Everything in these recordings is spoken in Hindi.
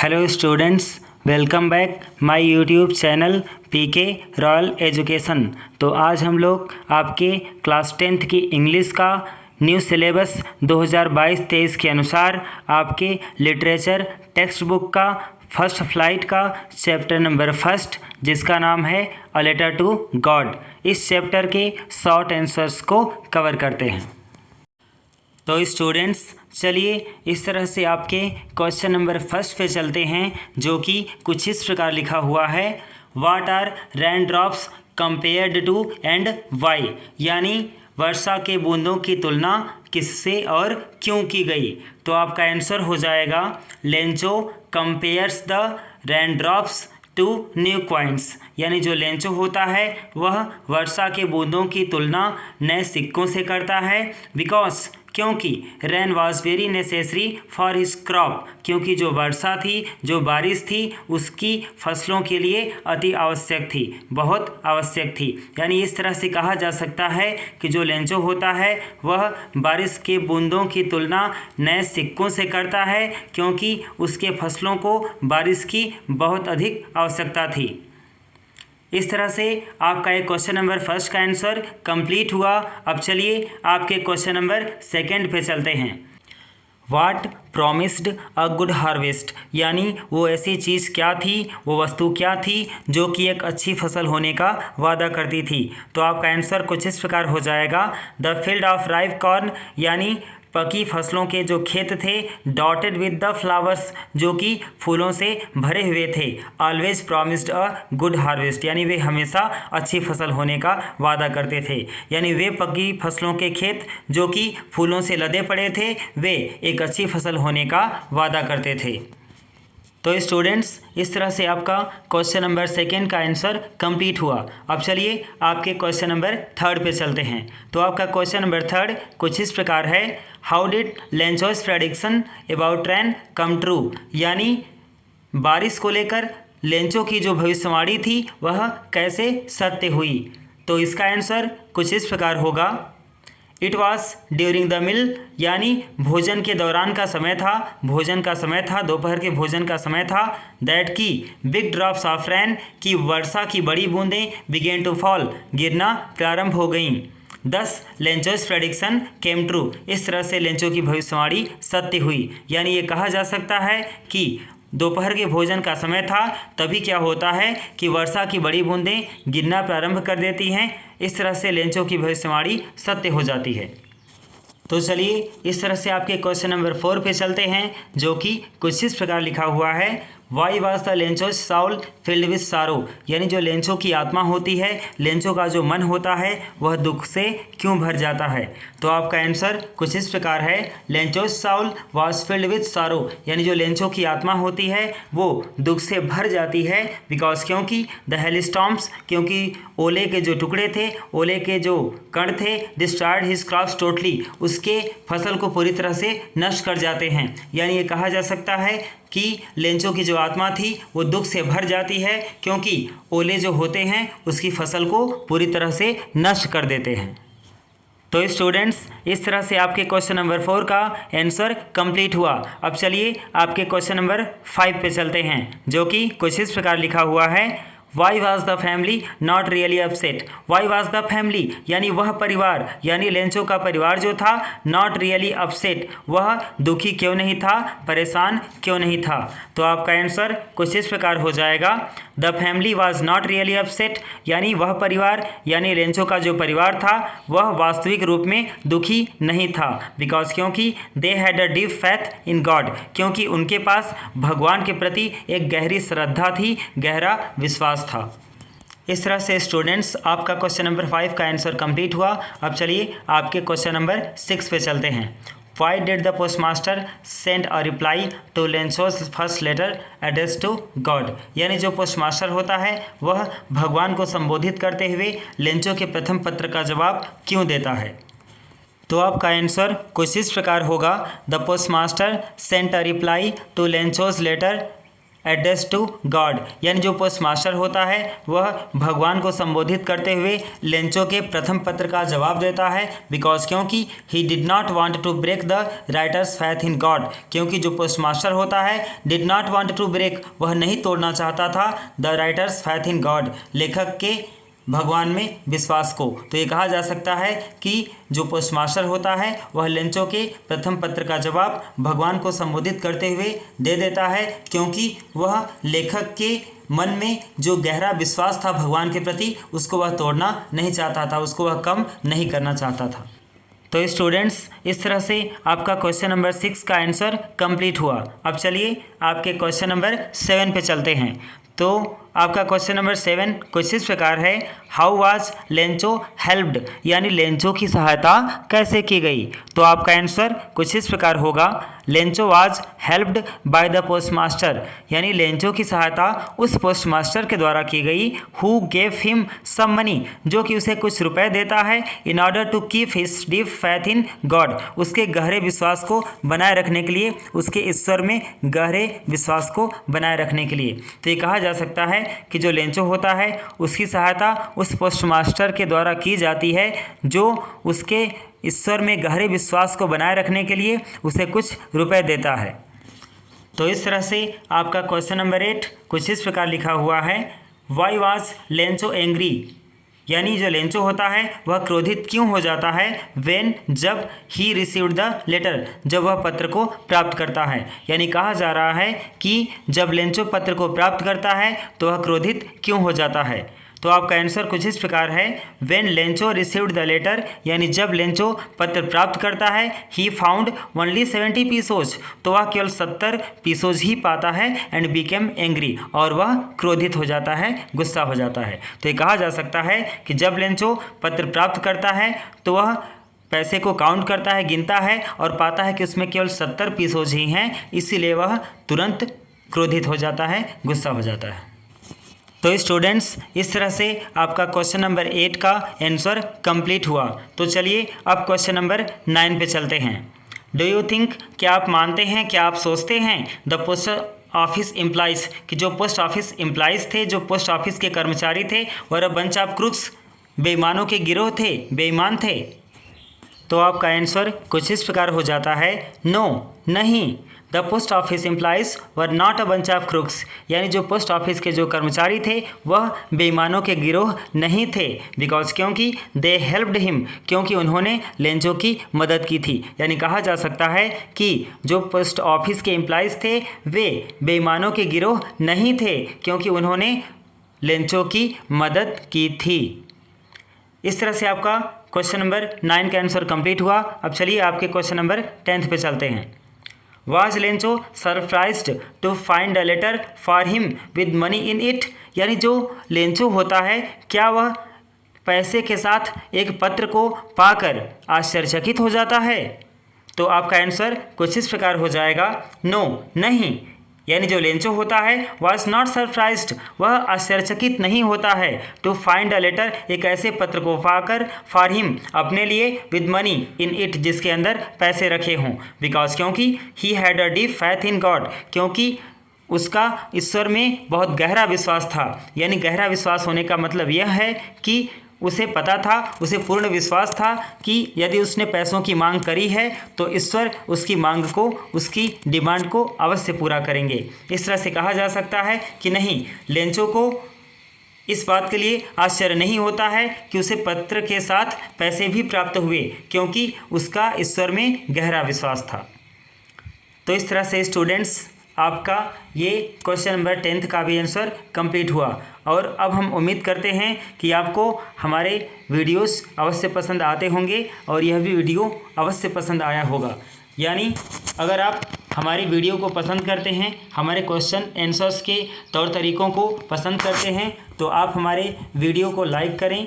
Hello students, welcome back my YouTube channel PK royal education. तो आज हम लोग आपके क्लास 10th की इंग्लिश का न्यू सिलेबस 2022-23 के अनुसार आपके लिटरेचर टेक्स्ट बुक का फर्स्ट फ्लाइट का चैप्टर नंबर फर्स्ट, जिसका नाम है अ लेटर टू गॉड, इस चैप्टर के शॉर्ट आंसर्स को कवर करते हैं। तो स्टूडेंट्स चलिए इस तरह से आपके क्वेश्चन नंबर फर्स्ट पे चलते हैं, जो कि कुछ इस प्रकार लिखा हुआ है, what are raindrops compared to and why, यानी वर्षा के बूंदों की तुलना किससे और क्यों की गई। तो आपका आंसर हो जाएगा Lencho compares the raindrops to new coins, यानी जो लेंचो होता है वह वर्षा के बूंदों की तुलना नए सिक्कों से करता है। बिकॉज क्योंकि rain was very necessary for his crop, क्योंकि जो वर्षा थी, जो बारिश थी, उसकी फसलों के लिए अति आवश्यक थी, बहुत आवश्यक थी। यानी इस तरह से कहा जा सकता है कि जो लेंचो होता है वह बारिश के बूंदों की तुलना नए सिक्कों से करता है, क्योंकि उसके फसलों को बारिश की बहुत अधिक आवश्यकता थी। इस तरह से आपका एक क्वेश्चन नंबर फर्स्ट का आंसर कंप्लीट हुआ। अब चलिए आपके क्वेश्चन नंबर सेकंड पे चलते हैं। What promised a good harvest, यानी वो ऐसी चीज़ क्या थी, वो वस्तु क्या थी जो कि एक अच्छी फसल होने का वादा करती थी। तो आपका आंसर कुछ इस प्रकार हो जाएगा, the field of ripe corn, यानी पकी फसलों के जो खेत थे, डॉटेड विद द फ्लावर्स, जो कि फूलों से भरे हुए थे, always promised a good harvest, यानी वे हमेशा अच्छी फसल होने का वादा करते थे। यानी वे पकी फसलों के खेत जो कि फूलों से लदे पड़े थे, वे एक अच्छी फसल होने का वादा करते थे। तो स्टूडेंट्स इस तरह से आपका क्वेश्चन नंबर सेकेंड का आंसर कंप्लीट हुआ। अब चलिए आपके क्वेश्चन नंबर थर्ड पे चलते हैं। तो आपका क्वेश्चन नंबर थर्ड कुछ इस प्रकार है, how did Lencho's prediction about rain come true, यानी बारिश को लेकर लेंचो की जो भविष्यवाणी थी वह कैसे सत्य हुई। तो इसका आंसर कुछ इस प्रकार होगा, it was during the meal, यानी भोजन के दौरान का समय था, भोजन का समय था, दोपहर के भोजन का समय था, दैट की बिग ड्रॉप्स ऑफ रेन, की वर्षा की बड़ी बूंदें बिगेन टू फॉल, गिरना प्रारंभ हो गईं। 10 लेंचोस प्रेडिक्शन केम ट्रू, इस तरह से लेंचो की भविष्यवाणी सत्य हुई। यानी ये कहा जा सकता है कि दोपहर के भोजन का समय था, तभी क्या होता है कि वर्षा की बड़ी बूंदें गिरना प्रारंभ कर देती हैं। इस तरह से लेंचो की भविष्यवाणी सत्य हो जाती है। तो चलिए इस तरह से आपके क्वेश्चन नंबर 4 पे चलते हैं, जो कि कुछ इस प्रकार लिखा हुआ है, why was the Lencho's soul filled with sorrow, यानी जो लेंचो की आत्मा होती है, लेंचो का जो मन होता है, वह दुख से क्यों भर जाता है। तो आपका आंसर कुछ इस प्रकार है, लेंचोस Saul was filled with sorrow, यानी जो लेंचो की आत्मा होती है वो दुख से भर जाती है। बिकॉज क्योंकि द हेलस्टॉर्म्स, क्योंकि ओले के जो टुकड़े थे, ओले के जो कण थे, डिस्ट्रॉयड हिज क्रॉप्स टोटली, उसके फसल को पूरी तरह से नष्ट कर जाते हैं। यानी ये कहा जा सकता है कि लेंचो की जो आत्मा थी वो दुख से भर जाती है, क्योंकि ओले जो होते हैं उसकी फसल को पूरी तरह से नष्ट कर देते हैं। तो स्टूडेंट्स इस तरह से आपके क्वेश्चन नंबर 4 का आंसर कंप्लीट हुआ। अब चलिए आपके क्वेश्चन नंबर 5 पे चलते हैं, जो कि कुछ इस प्रकार लिखा हुआ है, why was the family not really upset, Y was the family, यानी वह परिवार, यानी लेंचो का परिवार जो था, नॉट रियली अपसेट, वह दुखी क्यों नहीं था, परेशान क्यों नहीं था। तो आपका आंसर कुछ इस प्रकार हो जाएगा, the family was not really upset, यानी वह परिवार, यानी लेंचो का जो परिवार था वह वास्तविक रूप में दुखी नहीं था। बिकॉज क्योंकि they had a deep faith in God, क्योंकि उनके पास भगवान के प्रति एक गहरी श्रद्धा थी, गहरा विश्वास था। इस तरह से स्टूडेंट्स आपका क्वेश्चन नंबर 5 का आंसर कंप्लीट हुआ। अब चलिए आपके क्वेश्चन नंबर 6 पे चलते हैं। Why did the postmaster send a reply to Lencho's first letter addressed to God, यानी जो पोस्टमास्टर होता है वह भगवान को संबोधित करते हुए लेंचो के प्रथम पत्र का जवाब क्यों देता है। तो आपका आंसर कुछ इस प्रकार होगा, the postmaster sent a reply to Lencho's letter address to God, यानी जो पोस्ट मास्टर होता है वह भगवान को संबोधित करते हुए लेंचो के प्रथम पत्र का जवाब देता है। बिकॉज क्योंकि he did not want to break the writer's faith in God, क्योंकि जो पोस्ट मास्टर होता है did not want to break, वह नहीं तोड़ना चाहता था the writer's faith in God, लेखक के भगवान में विश्वास को। तो ये कहा जा सकता है कि जो पोस्ट मास्टर होता है वह लेंचो के प्रथम पत्र का जवाब भगवान को संबोधित करते हुए दे देता है, क्योंकि वह लेखक के मन में जो गहरा विश्वास था भगवान के प्रति उसको वह तोड़ना नहीं चाहता था, उसको वह कम नहीं करना चाहता था। तो स्टूडेंट्स, इस तरह से आपका क्वेश्चन नंबर 6 का आंसर कंप्लीट हुआ। अब चलिए आपके क्वेश्चन नंबर 7 पे चलते हैं। तो आपका क्वेश्चन नंबर 7 कुछ इस प्रकार है, हाउ वाज लेंचो हेल्प्ड, यानी लेंचो की सहायता कैसे की गई। तो आपका आंसर कुछ इस प्रकार होगा, Lencho was helped by the postmaster, यानी लेंचो की सहायता उस पोस्ट मास्टर के द्वारा की गई, who gave him some money, जो कि उसे कुछ रुपए देता है, in order to keep his deep faith in God, उसके गहरे विश्वास को बनाए रखने के लिए, उसके ईश्वर में गहरे विश्वास को बनाए रखने के लिए। तो ये कहा जा सकता है कि जो लेंचो होता है उसकी सहायता उस पोस्ट मास्टर के द्वारा की जाती है जो उसके ईश्वर में गहरे विश्वास को बनाए रखने के लिए उसे कुछ रुपए देता है। तो इस तरह से आपका क्वेश्चन नंबर 8 कुछ इस प्रकार लिखा हुआ है, वाई वाज लेंचो एंग्री, यानी जो लेंचो होता है वह क्रोधित क्यों हो जाता है, व्हेन, जब, ही रिसीव्ड द लेटर, जब वह पत्र को प्राप्त करता है। यानी कहा जा रहा है कि जब लेंचो पत्र को प्राप्त करता है तो वह क्रोधित क्यों हो जाता है। तो आपका आंसर कुछ इस प्रकार है, when Lencho received the letter, यानी जब लेंचो पत्र प्राप्त करता है, ही फाउंड ओनली 70 पीसोज, तो वह केवल 70 पीसोज ही पाता है, एंड बिकेम एंग्री, और वह क्रोधित हो जाता है, गुस्सा हो जाता है। तो ये कहा जा सकता है कि जब लेंचो पत्र प्राप्त करता है तो वह पैसे को काउंट करता है, गिनता है और पाता है कि उसमें केवल 70 पीसोज ही हैं, इसीलिए वह तुरंत क्रोधित हो जाता है, गुस्सा हो जाता है। तो स्टूडेंट्स, इस तरह से आपका क्वेश्चन नंबर 8 का आंसर कंप्लीट हुआ। तो चलिए अब क्वेश्चन नंबर 9 पे चलते हैं। डू यू थिंक, क्या आप मानते हैं, क्या आप सोचते हैं, द पोस्ट ऑफिस एम्प्लॉइज, कि जो पोस्ट ऑफिस एम्प्लॉइज थे, जो पोस्ट ऑफिस के कर्मचारी थे, वर अ बंच ऑफ क्रूक्स, बेईमानों के गिरोह थे, बेईमान थे। तो आपका आंसर कुछ इस प्रकार हो जाता है, नो, नहीं, the post office employees were not a bunch of crooks, यानी जो पोस्ट ऑफिस के जो कर्मचारी थे वह बेईमानों के गिरोह नहीं थे। बिकॉज क्योंकि दे हेल्प्ड हिम, क्योंकि उन्होंने लेंचो की मदद की थी। यानी कहा जा सकता है कि जो पोस्ट ऑफिस के एम्प्लॉइज थे वे बेईमानों के गिरोह नहीं थे, क्योंकि उन्होंने लेंचो की मदद की थी। इस तरह से आपका क्वेश्चन नंबर 9 का आंसर कंप्लीट हुआ। अब चलिए आपके क्वेश्चन नंबर 10 पे चलते हैं। Was Lencho surprised to find a letter for him with money in it, यानी जो लेंचो होता है क्या वह पैसे के साथ एक पत्र को पाकर आश्चर्यचकित हो जाता है। तो आपका आंसर कुछ इस प्रकार हो जाएगा, नो, नहीं, यानी जो लेंचो होता है वॉज नॉट सरप्राइज्ड, वह आश्चर्यचकित नहीं होता है, टू फाइंड अ लेटर, एक ऐसे पत्र को पाकर, फॉर हिम, अपने लिए, विद मनी इन इट, जिसके अंदर पैसे रखे हों। बिकॉज क्योंकि he had a deep faith in God, क्योंकि उसका ईश्वर में बहुत गहरा विश्वास था। यानी गहरा विश्वास होने का मतलब यह है कि उसे पता था, उसे पूर्ण विश्वास था कि यदि उसने पैसों की मांग करी है तो ईश्वर उसकी मांग को, उसकी डिमांड को अवश्य पूरा करेंगे। इस तरह से कहा जा सकता है कि नहीं, लेंचो को इस बात के लिए आश्चर्य नहीं होता है कि उसे पत्र के साथ पैसे भी प्राप्त हुए, क्योंकि उसका ईश्वर में गहरा विश्वास था। तो इस तरह से स्टूडेंट्स, आपका ये क्वेश्चन नंबर 10 का भी आंसर कंप्लीट हुआ। और अब हम उम्मीद करते हैं कि आपको हमारे वीडियोस अवश्य पसंद आते होंगे और यह भी वीडियो अवश्य पसंद आया होगा। यानी अगर आप हमारी वीडियो को पसंद करते हैं, हमारे क्वेश्चन आंसर्स के तौर तरीक़ों को पसंद करते हैं, तो आप हमारे वीडियो को लाइक करें,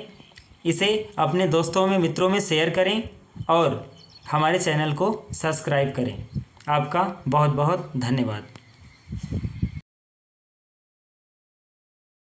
इसे अपने दोस्तों में, मित्रों में शेयर करें और हमारे चैनल को सब्सक्राइब करें। आपका बहुत बहुत धन्यवाद।